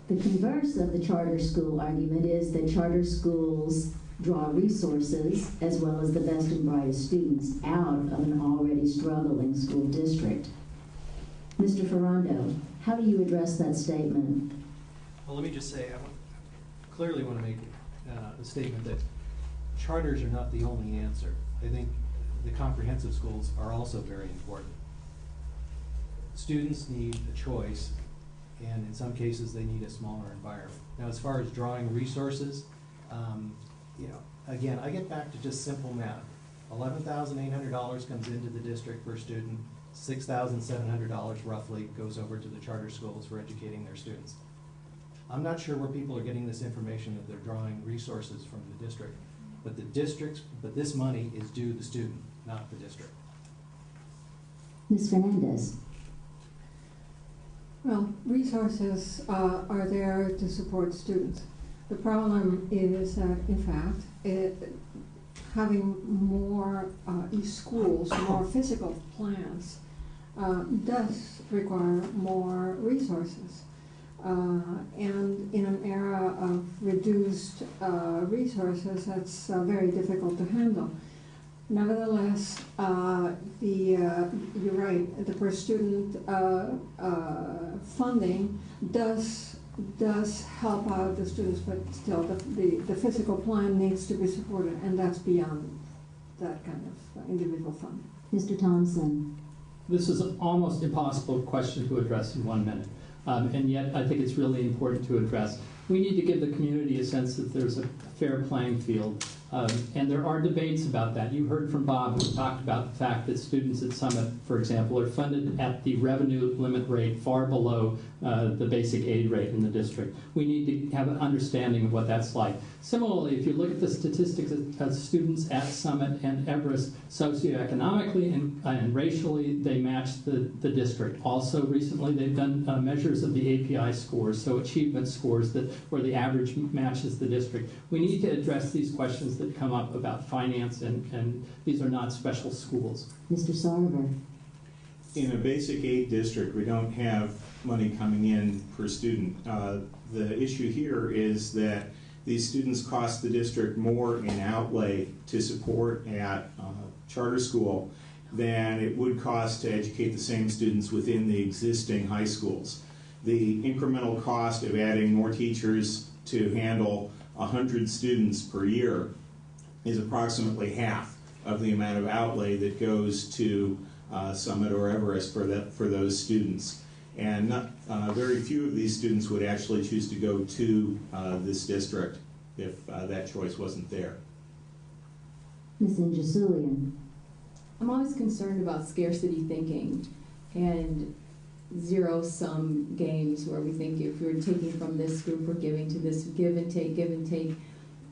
The converse of the charter school argument is that charter schools draw resources as well as the best and brightest students out of an already struggling school district. Mr. Ferrando, how do you address that statement? Well, let me just say, I clearly want to make a statement that charters are not the only answer. I think the comprehensive schools are also very important. Students need a choice, and in some cases they need a smaller environment. Now, as far as drawing resources, again, I get back to just simple math. $11,800 comes into the district per student. $6,700 roughly goes over to the charter schools for educating their students. I'm not sure where people are getting this information that they're drawing resources from the district, but this money is due the student, not the district. Ms. Fernandez. Well, resources are there to support students. The problem is that, in fact, having more schools, more physical plants, does require more resources. And in an era of reduced resources, that's very difficult to handle. Nevertheless, you're right, the per student funding does help out the students, but still the physical plan needs to be supported, and that's beyond that kind of individual fund. Mr. Thompson. This is an almost impossible question to address in 1 minute, and yet I think it's really important to address. We need to give the community a sense that there's a fair playing field, and there are debates about that. You heard from Bob, who talked about the fact that students at Summit, for example, are funded at the revenue limit rate far below the basic aid rate in the district. We need to have an understanding of what that's like. Similarly, if you look at the statistics of students at Summit and Everest, socioeconomically and racially, they match the district. Also, recently, they've done measures of the API scores, so achievement scores where the average matches the district. We need to address these questions that come up about finance, and these are not special schools. Mr. Sarver. In a basic aid district, we don't have money coming in per student. The issue here is that these students cost the district more in outlay to support at charter school than it would cost to educate the same students within the existing high schools. The incremental cost of adding more teachers to handle 100 students per year is approximately half of the amount of outlay that goes to Summit or Everest for those students. And very few of these students would actually choose to go to this district if that choice wasn't there. Ms. Injasulian. I'm always concerned about scarcity thinking and zero-sum games where we think if we're taking from this group, we're giving to this, give and take, give and take.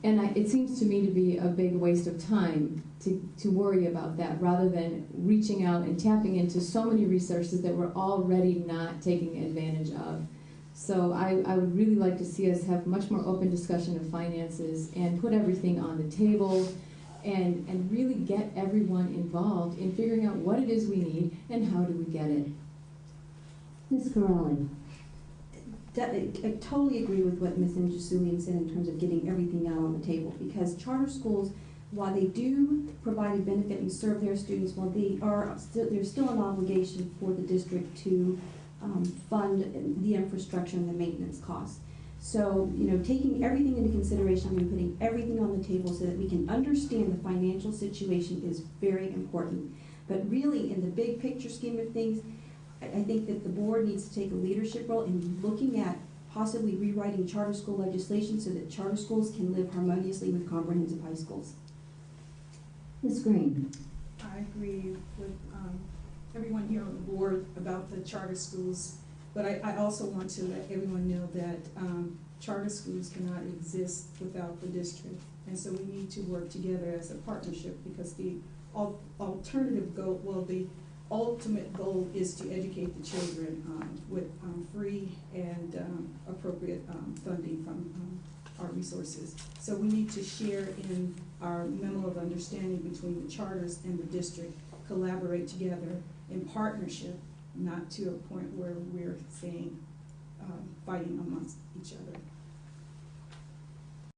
And it seems to me to be a big waste of time to worry about that, rather than reaching out and tapping into so many resources that we're already not taking advantage of. So I would really like to see us have much more open discussion of finances and put everything on the table and really get everyone involved in figuring out what it is we need and how do we get it. Ms. Corrali. I totally agree with what Ms. Injasulian said in terms of getting everything out on the table, because charter schools, while they do provide a benefit and serve their students, well, there's still an obligation for the district to fund the infrastructure and the maintenance costs. So, taking everything into consideration and putting everything on the table so that we can understand the financial situation is very important. But really, in the big picture scheme of things, I think that the board needs to take a leadership role in looking at possibly rewriting charter school legislation so that charter schools can live harmoniously with comprehensive high schools. Ms. Green. I agree with everyone here on the board about the charter schools, but I also want to let everyone know that charter schools cannot exist without the district, and so we need to work together as a partnership, because the alternative goal, the ultimate goal is to educate the children with free and appropriate funding from our resources. So we need to share in our memo of understanding between the charters and the district, collaborate together in partnership, not to a point where we're saying fighting amongst each other.